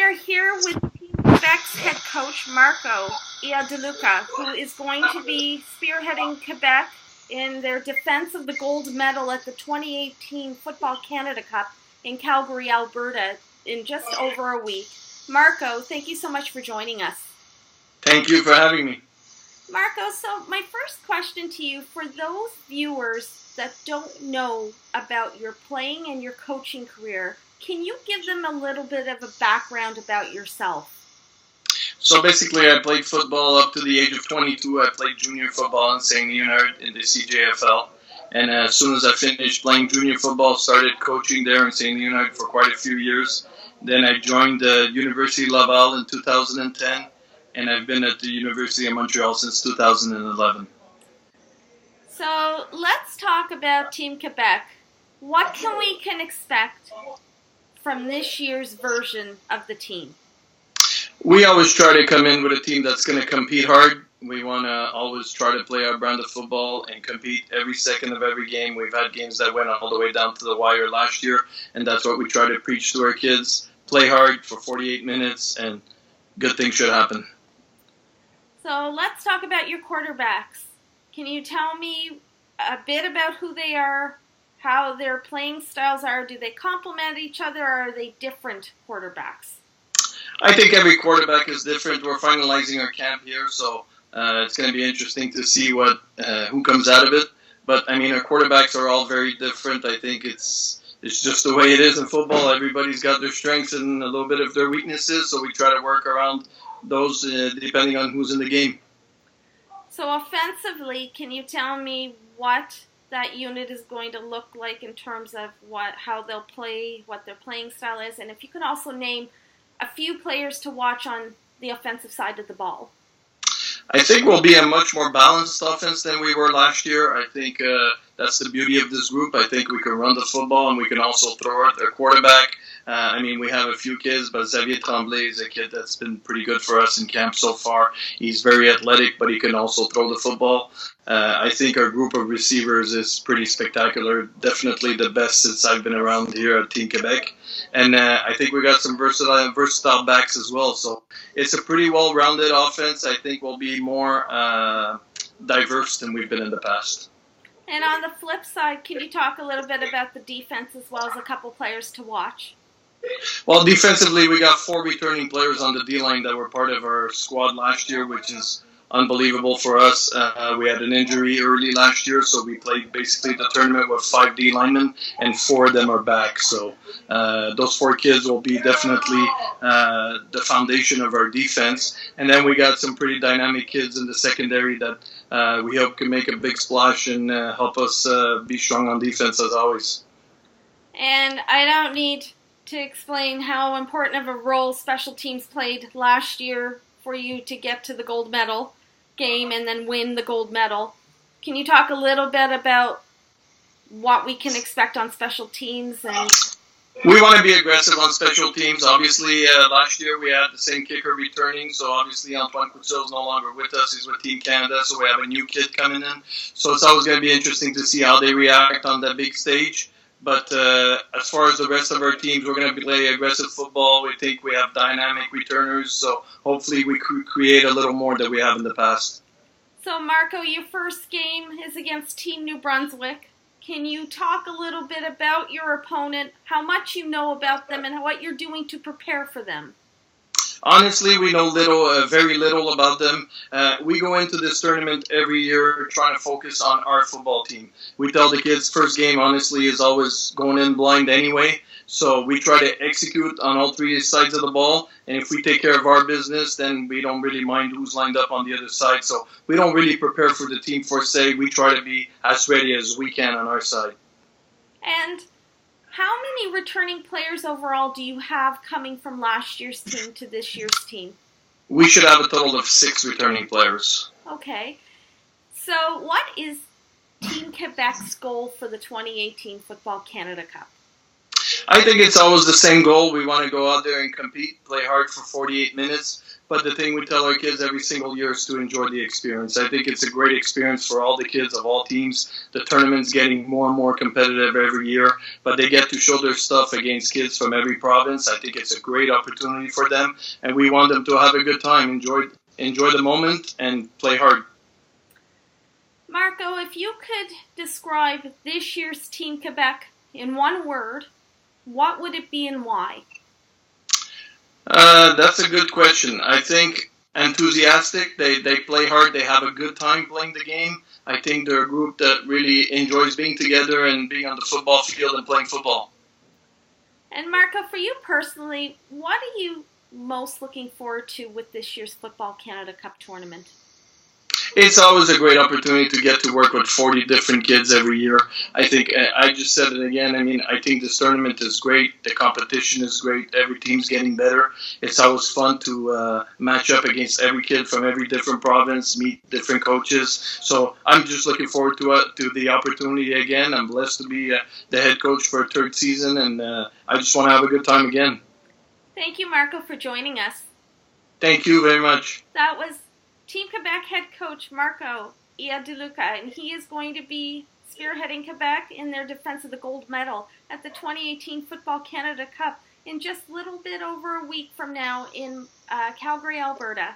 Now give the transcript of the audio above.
are here with Team Quebec's head coach, Marco Iadeluca, who is going to be spearheading Quebec in their defense of the gold medal at the 2018 Football Canada Cup in Calgary, Alberta, in just over a week. Marco, thank you so much for joining us. Thank you for having me. Marco, so my first question to you, for those viewers that don't know about your playing and your coaching career, can you give them a little bit of a background about yourself? So basically, I played football up to the age of 22. I played junior football in St. Leonard in the CJFL. And as soon as I finished playing junior football, started coaching there in St. Leonard for quite a few years. Then I joined the University Laval in 2010, and I've been at the University of Montreal since 2011. So let's talk about Team Quebec. What can we expect from this year's version of the team? We always try to come in with a team that's going to compete hard. We want to always try to play our brand of football and compete every second of every game. We've had games that went all the way down to the wire last year, and that's what we try to preach to our kids. Play hard for 48 minutes, and good things should happen. So let's talk about your quarterbacks. Can you tell me a bit about who they are, how their playing styles are? Do they complement each other, or are they different quarterbacks? I think every quarterback is different. We're finalizing our camp here, so it's going to be interesting to see who comes out of it. But, I mean, our quarterbacks are all very different. I think it's just the way it is in football. Everybody's got their strengths and a little bit of their weaknesses, so we try to work around those depending on who's in the game. So offensively, can you tell me what that unit is going to look like in terms of how they'll play, what their playing style is, and if you could also name a few players to watch on the offensive side of the ball? I think we'll be a much more balanced offense than we were last year. I think that's the beauty of this group. I think we can run the football and we can also throw it. Their quarterback, we have a few kids, but Xavier Tremblay is a kid that's been pretty good for us in camp so far. He's very athletic, but he can also throw the football. I think our group of receivers is pretty spectacular. Definitely the best since I've been around here at Team Quebec. And I think we got some versatile backs as well. So it's a pretty well-rounded offense. I think we'll be more diverse than we've been in the past. And on the flip side, can you talk a little bit about the defense as well as a couple players to watch? Well, defensively, we got 4 returning players on the D-line that were part of our squad last year, which is unbelievable for us. We had an injury early last year, so we played basically the tournament with 5 D linemen, and 4 of them are back. So those 4 kids will be definitely the foundation of our defense. And then we got some pretty dynamic kids in the secondary that we hope can make a big splash and help us be strong on defense as always. And I don't need to explain how important of a role special teams played last year for you to get to the gold medal game and then win the gold medal. Can you talk a little bit about what we can expect on special teams? And we want to be aggressive on special teams. Obviously, last year we had the same kicker returning, so obviously Antoine Couture is no longer with us. He's with Team Canada, so we have a new kid coming in. So it's always going to be interesting to see how they react on that big stage. But as far as the rest of our teams, we're going to play aggressive football. We think we have dynamic returners, so hopefully we create a little more than we have in the past. So, Marco, your first game is against Team New Brunswick. Can you talk a little bit about your opponent, how much you know about them, and what you're doing to prepare for them? Honestly, we know very little about them. We go into this tournament every year trying to focus on our football team. We tell the kids first game, honestly, is always going in blind anyway. So we try to execute on all 3 sides of the ball. And if we take care of our business, then we don't really mind who's lined up on the other side. So we don't really prepare for the team per se. We try to be as ready as we can on our side. And how many returning players overall do you have coming from last year's team to this year's team? We should have a total of 6 returning players. Okay. So what is Team Quebec's goal for the 2018 Football Canada Cup? I think it's always the same goal. We want to go out there and compete, play hard for 48 minutes, But the thing we tell our kids every single year is to enjoy the experience. I think it's a great experience for all the kids of all teams. The tournament's getting more and more competitive every year, but they get to show their stuff against kids from every province. I think it's a great opportunity for them, and we want them to have a good time, enjoy the moment, and play hard. Marco, if you could describe this year's Team Quebec in one word, what would it be and why? That's a good question. I think enthusiastic. They play hard. They have a good time playing the game. I think they're a group that really enjoys being together and being on the football field and playing football. And Marco, for you personally, what are you most looking forward to with this year's Football Canada Cup tournament? It's always a great opportunity to get to work with 40 different kids every year. I think, I just said it again, I think this tournament is great. The competition is great. Every team's getting better. It's always fun to match up against every kid from every different province, meet different coaches. So I'm just looking forward to the opportunity again. I'm blessed to be the head coach for a third season, and I just want to have a good time again. Thank you, Marco, for joining us. Thank you very much. That was Team Quebec head coach Marco Iadeluca, and he is going to be spearheading Quebec in their defense of the gold medal at the 2018 Football Canada Cup in just a little bit over a week from now in Calgary, Alberta.